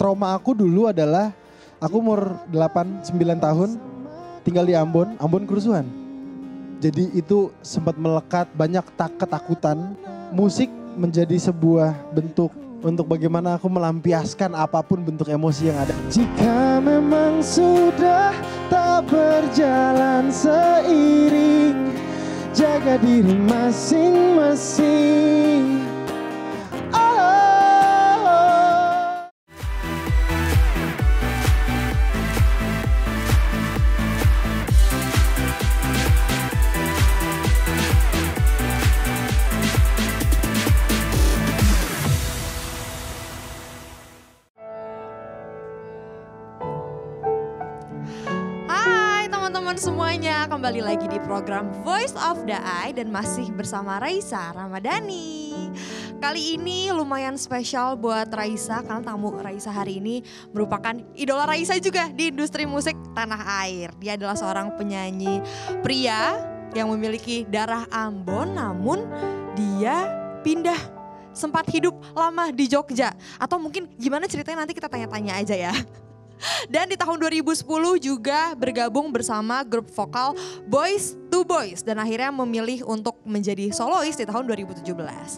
Trauma aku dulu adalah aku umur 8-9 tahun tinggal di Ambon kerusuhan. Jadi itu sempat melekat banyak ketakutan. Musik menjadi sebuah bentuk untuk bagaimana aku melampiaskan apapun bentuk emosi yang ada. Jika memang sudah tak berjalan seiring, jaga diri masing-masing. Semuanya kembali lagi di program Voice of the Eye dan masih bersama Raisa Ramadhani. Kali ini lumayan spesial buat Raisa karena tamu Raisa hari ini merupakan idola Raisa juga di industri musik tanah air. Dia adalah seorang penyanyi pria yang memiliki darah Ambon, namun dia pindah sempat hidup lama di Jogja. Atau mungkin gimana ceritanya nanti kita tanya-tanya aja ya. Dan di tahun 2010 juga bergabung bersama grup vokal Boys to Boys dan akhirnya memilih untuk menjadi solois di tahun 2017.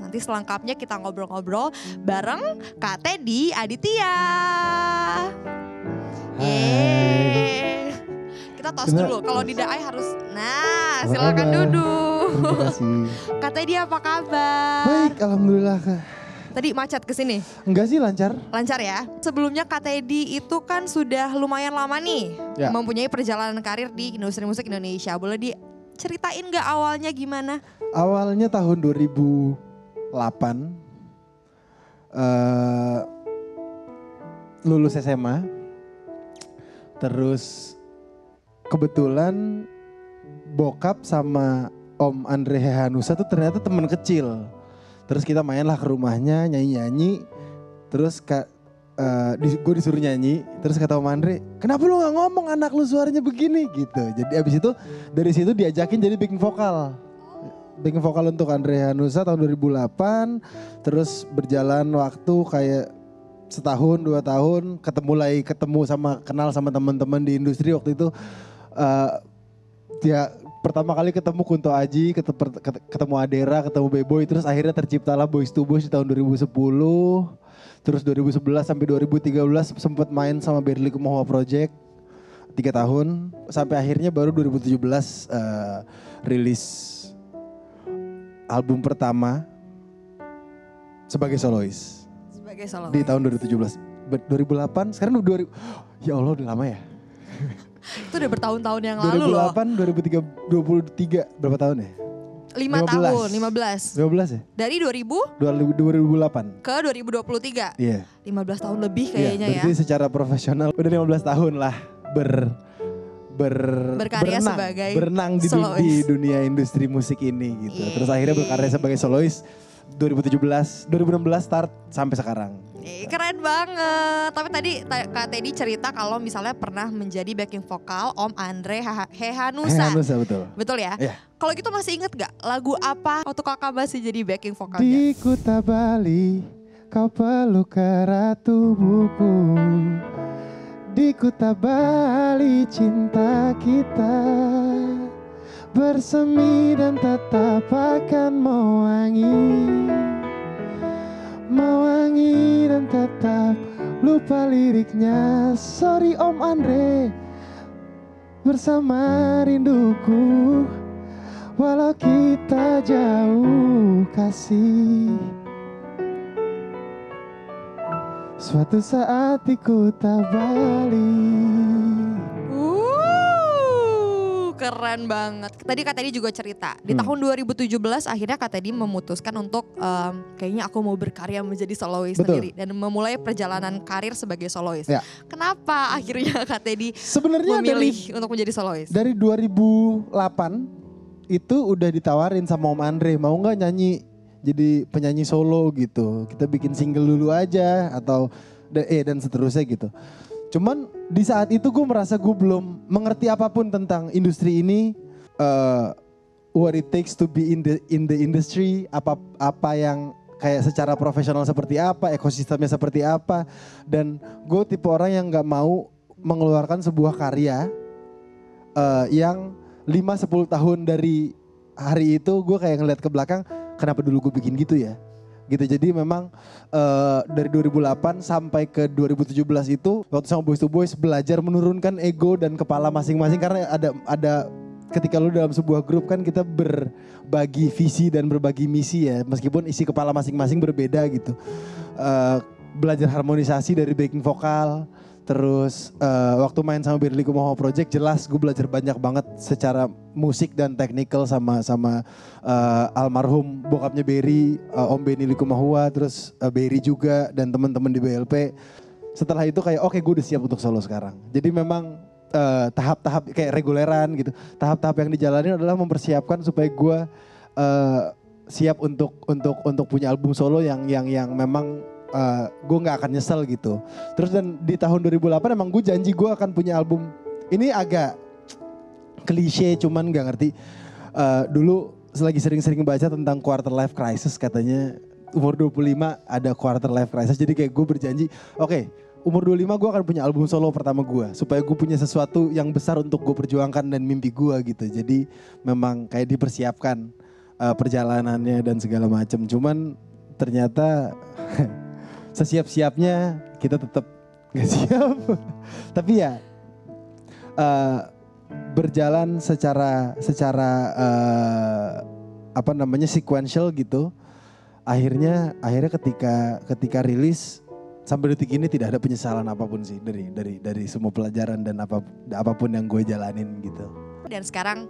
Nanti selengkapnya kita ngobrol-ngobrol bareng Kak Teddy Aditya. Yeay. Kita tos dulu, kalau di Daai harus, nah silakan duduk. Terima kasih. Kak Teddy apa kabar? Baik, alhamdulillah Kak. Tadi macet ke sini? Enggak sih, lancar. Lancar ya. Sebelumnya Kak Teddy itu kan sudah lumayan lama nih mempunyai perjalanan karir di industri musik Indonesia. Boleh diceritain gak awalnya gimana? Awalnya tahun 2008 lulus SMA. Terus kebetulan bokap sama Om Andre Hehanusa tuh ternyata teman kecil. Terus kita mainlah ke rumahnya nyanyi-nyanyi. Terus gue disuruh nyanyi. Terus kata Om Andre, kenapa lu gak ngomong anak lu suaranya begini gitu. Jadi abis itu dari situ diajakin jadi backing vokal. Backing vokal untuk Andre Hanusa tahun 2008. Terus berjalan waktu kayak setahun 2 tahun. Kenal sama teman-teman di industri waktu itu. Dia pertama kali ketemu Kunto Aji, ketemu Adera, ketemu Beboy, terus akhirnya terciptalah Boys to Boys di tahun 2010. Terus 2011 sampai 2013 sempat main sama Berli Kumawa Project 3 tahun. Sampai akhirnya baru 2017 rilis album pertama sebagai solois. Sebagai solois. Di tahun 2017. 2008, sekarang 2000. Ya Allah udah lama ya. Itu udah bertahun-tahun yang lalu loh. 2008, 2023, berapa tahun ya? 5 tahun, 15. 15 ya? Dari 2008 ke 2023. Iya. 15 tahun lebih kayaknya ya. Berarti secara profesional udah 15 tahun lah berkarya sebagai berenang di dunia industri musik ini gitu. Terus akhirnya berkarya sebagai solois 2016 start sampai sekarang. Keren banget. Tapi tadi Kak Teddy cerita kalau misalnya pernah menjadi backing vokal Om Andre Hehanusa. Hehanusa betul. Betul ya? Iya. Kalau gitu masih inget gak lagu apa waktu kakak masih jadi backing vokalnya? Di Kuta Bali kau peluk erat tubuhku. Di Kuta Bali cinta kita bersemi dan tetap akan mewangi dan tetap lupa liriknya. Sorry Om Andre, bersama rinduku walau kita jauh kasih. Suatu saat di Kuta Bali. Keren banget. Tadi Kak Teddy juga cerita. Di tahun 2017 akhirnya Kak Teddy memutuskan untuk kayaknya aku mau berkarya menjadi solois sendiri. Dan memulai perjalanan karir sebagai solois. Ya. Kenapa akhirnya Kak Teddy memilih untuk menjadi solois? Dari 2008 itu udah ditawarin sama Om Andre. Mau gak nyanyi jadi penyanyi solo gitu. Kita bikin single dulu aja atau dan seterusnya gitu. Cuman di saat itu gue merasa gue belum mengerti apapun tentang industri ini, what it takes to be in the industry, apa yang kayak secara profesional seperti apa, ekosistemnya seperti apa. Dan gue tipe orang yang gak mau mengeluarkan sebuah karya yang 5-10 tahun dari hari itu gue kayak ngeliat ke belakang, kenapa dulu gue bikin gitu ya. Gitu, jadi memang dari 2008 sampai ke 2017 itu waktu sama Boys to Boys belajar menurunkan ego dan kepala masing-masing, karena ada ketika lu dalam sebuah grup kan kita berbagi visi dan berbagi misi ya, meskipun isi kepala masing-masing berbeda gitu. Belajar harmonisasi dari backing vokal. Terus waktu main sama Berli Kumahawa Project, jelas gue belajar banyak banget secara musik dan technical sama almarhum bokapnya Berry, Om Benny Likumahua, terus Berry juga dan teman-teman di BLP. Setelah itu kayak oke, gue udah siap untuk solo sekarang. Jadi memang tahap-tahap kayak reguleran gitu. Tahap-tahap yang dijalani adalah mempersiapkan supaya gue siap untuk punya album solo yang memang gue nggak akan nyesel gitu. Terus dan di tahun 2008 emang gue janji gue akan punya album. Ini agak klise cuman nggak ngerti. Dulu lagi sering-sering baca tentang quarter life crisis, katanya umur 25 ada quarter life crisis. Jadi kayak gue berjanji, oke, umur 25 gue akan punya album solo pertama gue, supaya gue punya sesuatu yang besar untuk gue perjuangkan dan mimpi gue gitu. Jadi memang kayak dipersiapkan perjalanannya dan segala macam. Cuman ternyata sesiap-siapnya kita tetap gak siap. Tapi ya berjalan secara apa namanya sequential gitu. Akhirnya ketika rilis sampai detik ini tidak ada penyesalan apapun sih dari semua pelajaran dan apapun yang gue jalanin gitu. Dan sekarang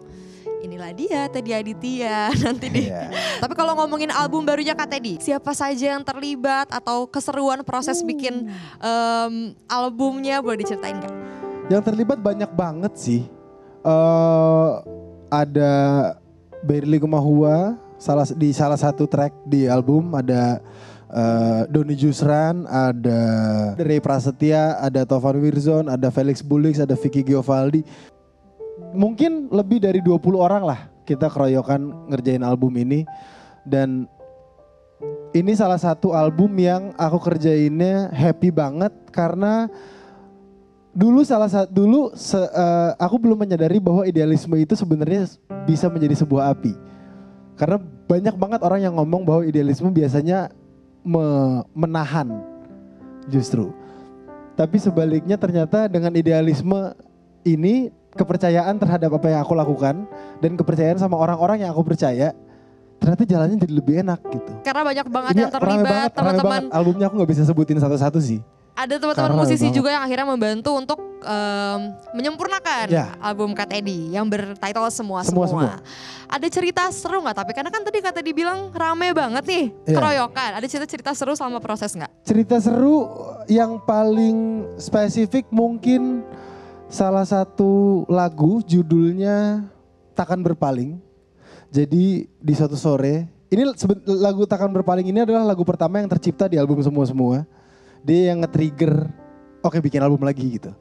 inilah dia Teddy Aditya nanti deh. Tapi kalau ngomongin album barunya Kak Teddy, siapa saja yang terlibat atau keseruan proses bikin albumnya, boleh diceritain Kak? Yang terlibat banyak banget sih. Ada Berli Kumahua di salah satu track di album, ada Doni Jusran, ada Ray Prasetya, ada Tovan Wirzon, ada Felix Bulix, ada Vicky Giovaldi. Mungkin lebih dari 20 orang lah kita keroyokan ngerjain album ini. Dan ini salah satu album yang aku kerjainnya happy banget, karena aku belum menyadari bahwa idealisme itu sebenarnya bisa menjadi sebuah api. Karena banyak banget orang yang ngomong bahwa idealisme biasanya menahan justru. Tapi sebaliknya ternyata dengan idealisme ini, kepercayaan terhadap apa yang aku lakukan dan kepercayaan sama orang-orang yang aku percaya, ternyata jalannya jadi lebih enak gitu. Karena banyak banget yang terlibat, teman-teman. Albumnya aku gak bisa sebutin satu-satu sih. Ada teman-teman musisi juga yang akhirnya membantu untuk menyempurnakan album Kak Teddy yang bertitle Semua. Ada cerita seru gak? Tapi karena kan tadi Kak Teddy bilang rame banget nih keroyokan. Ada cerita seru selama proses gak? Cerita seru yang paling spesifik mungkin salah satu lagu judulnya Takkan Berpaling. Jadi di suatu sore, ini lagu Takkan Berpaling ini adalah lagu pertama yang tercipta di album Semua. Dia yang nge-trigger, oke bikin album lagi gitu.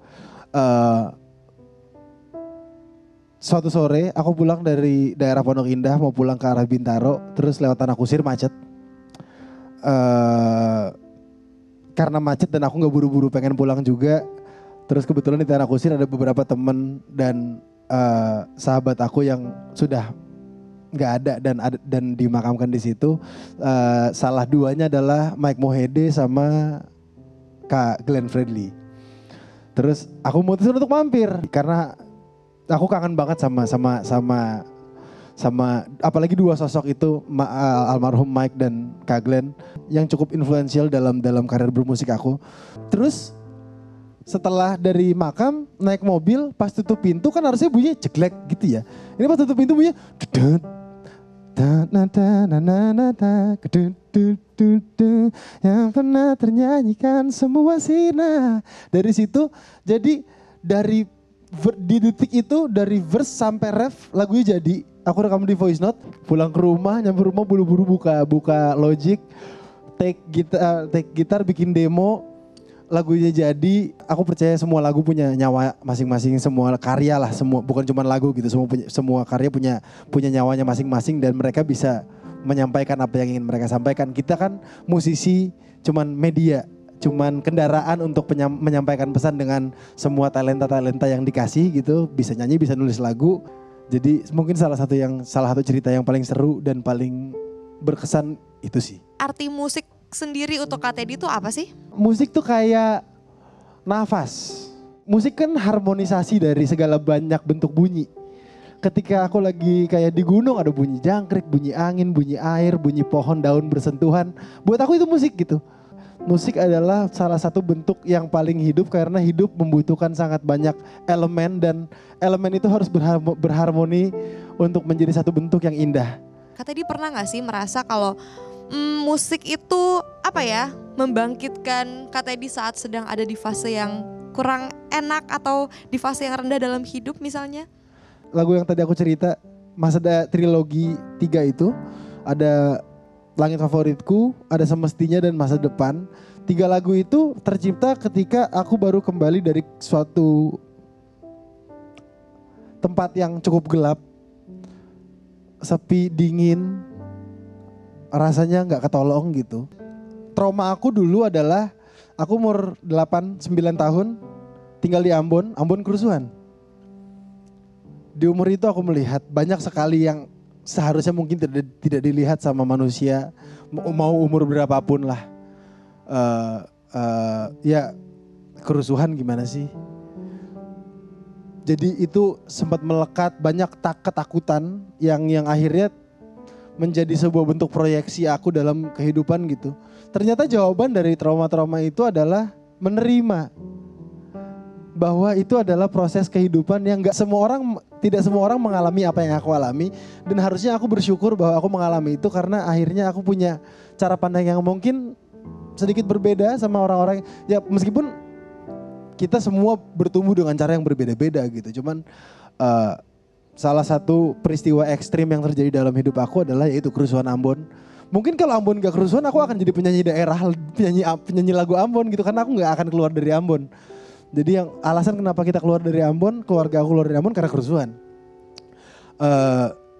Suatu sore aku pulang dari daerah Pondok Indah mau pulang ke arah Bintaro, terus lewat Tanah Kusir macet. Karena macet dan aku gak buru-buru pengen pulang juga. Terus kebetulan di Tanah Kusir ada beberapa temen dan sahabat aku yang sudah nggak ada dan dimakamkan di situ. Salah duanya adalah Mike Mohede sama Kak Glenn Fredly. Terus aku mutusin untuk mampir karena aku kangen banget sama apalagi dua sosok itu, almarhum Mike dan Kak Glenn, yang cukup influential dalam karir bermusik aku. Terus setelah dari makam naik mobil, pas tutup pintu kan harusnya bunyinya ceklek gitu ya. Ini pas tutup pintu bunyinya yang pernah ternyanyikan semua sirna. Dari situ jadi di detik itu dari verse sampai ref lagunya jadi. Aku rekam di voice note, pulang ke rumah, nyampe rumah buru-buru buka Logic, take gitar bikin demo. Lagunya jadi, aku percaya semua lagu punya nyawa masing-masing, semua karya lah, semua bukan cuma lagu gitu, semua karya punya nyawanya masing-masing dan mereka bisa menyampaikan apa yang ingin mereka sampaikan. Kita kan musisi cuman media, cuman kendaraan untuk menyampaikan pesan dengan semua talenta-talenta yang dikasih gitu. Bisa nyanyi, bisa nulis lagu. Jadi mungkin salah satu cerita yang paling seru dan paling berkesan itu sih. Arti musik sendiri untuk Kak Teddy itu apa sih? Musik tuh kayak nafas. Musik kan harmonisasi dari segala banyak bentuk bunyi. Ketika aku lagi kayak di gunung ada bunyi jangkrik, bunyi angin, bunyi air, bunyi pohon daun bersentuhan. Buat aku itu musik gitu. Musik adalah salah satu bentuk yang paling hidup karena hidup membutuhkan sangat banyak elemen dan elemen itu harus berharmoni untuk menjadi satu bentuk yang indah. Kak Teddy pernah gak sih merasa kalau musik itu membangkitkan Kak Teddy saat sedang ada di fase yang kurang enak atau di fase yang rendah dalam hidup misalnya? Lagu yang tadi aku cerita, ada trilogi 3 itu, ada Langit Favoritku, ada Semestinya dan Masa Depan. 3 lagu itu tercipta ketika aku baru kembali dari suatu tempat yang cukup gelap, sepi, dingin, rasanya gak ketolong gitu. Trauma aku dulu adalah aku umur 8-9 tahun tinggal di Ambon kerusuhan. Di umur itu aku melihat banyak sekali yang seharusnya mungkin tidak dilihat sama manusia, mau umur berapapun lah. Ya kerusuhan gimana sih? Jadi itu sempat melekat banyak ketakutan yang akhirnya menjadi sebuah bentuk proyeksi aku dalam kehidupan gitu. Ternyata jawaban dari trauma-trauma itu adalah menerima bahwa itu adalah proses kehidupan yang tidak semua orang mengalami apa yang aku alami, dan harusnya aku bersyukur bahwa aku mengalami itu karena akhirnya aku punya cara pandang yang mungkin sedikit berbeda sama orang-orang. Ya meskipun kita semua bertumbuh dengan cara yang berbeda-beda gitu, cuman salah satu peristiwa ekstrim yang terjadi dalam hidup aku adalah yaitu kerusuhan Ambon. Mungkin kalau Ambon gak kerusuhan aku akan jadi penyanyi daerah, penyanyi lagu Ambon gitu, karena aku gak akan keluar dari Ambon. Jadi yang alasan kenapa kita keluar dari Ambon, keluarga aku keluar dari Ambon karena kerusuhan.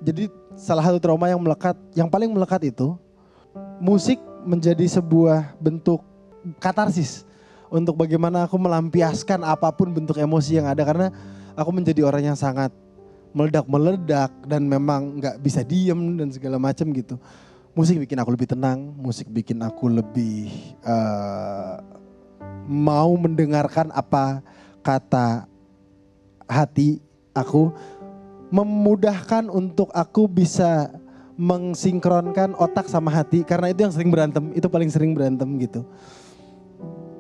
Jadi salah satu trauma yang paling melekat itu, musik menjadi sebuah bentuk katarsis untuk bagaimana aku melampiaskan apapun bentuk emosi yang ada, karena aku menjadi orang yang sangat meledak dan memang nggak bisa diem dan segala macam gitu. Musik bikin aku lebih tenang, musik bikin aku lebih mau mendengarkan apa kata hati aku, memudahkan untuk aku bisa mensinkronkan otak sama hati, karena itu yang sering berantem, itu paling sering berantem gitu.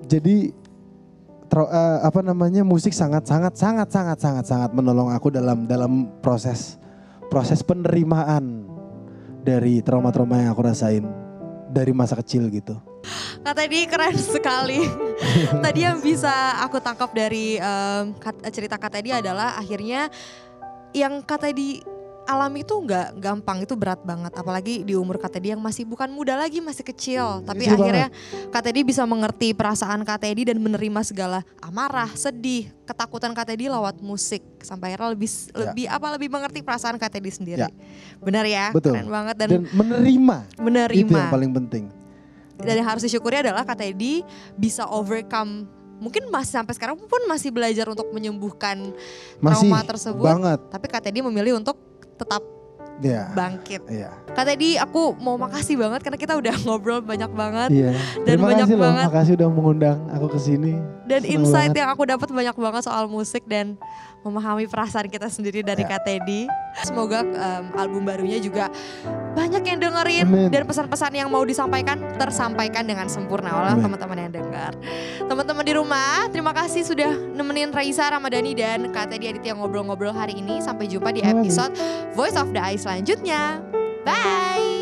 Jadi musik sangat menolong aku dalam proses penerimaan dari trauma-trauma yang aku rasain dari masa kecil gitu. Kak Teddy keren sekali. Tadi yang bisa aku tangkap dari cerita Kak Teddy adalah akhirnya yang Kak Teddy alami itu nggak gampang, itu berat banget. Apalagi di umur Kak Teddy yang masih bukan muda lagi, masih kecil. Tapi kecil akhirnya banget. Kak Teddy bisa mengerti perasaan Kak Teddy dan menerima segala amarah, sedih, ketakutan Kak Teddy lewat musik. Sampai akhirnya lebih mengerti perasaan Kak Teddy sendiri. Ya. Benar ya? Betul. Keren banget. Dan menerima. Itu yang paling penting. Dan yang harus disyukuri adalah Kak Teddy bisa overcome, mungkin masih sampai sekarang pun masih belajar untuk menyembuhkan trauma tersebut. Banget. Tapi Kak Teddy memilih untuk tetap bangkit. Iya. Kak Teddy, aku mau makasih banget karena kita udah ngobrol banyak banget. Iya. Dan Terima banyak kasih banget. Makasih udah mengundang aku ke sini. Dan Senang insight banget. yang aku dapat banyak banget soal musik dan memahami perasaan kita sendiri dari Kak Teddy. Semoga album barunya juga banyak yang dengerin. Amin. Dan pesan-pesan yang mau disampaikan tersampaikan dengan sempurna oleh teman-teman yang dengar. Teman-teman di rumah, terima kasih sudah nemenin Raisa Ramadhani dan Kak Teddy Aditya ngobrol-ngobrol hari ini. Sampai jumpa di episode Voice of the Eye selanjutnya. Bye!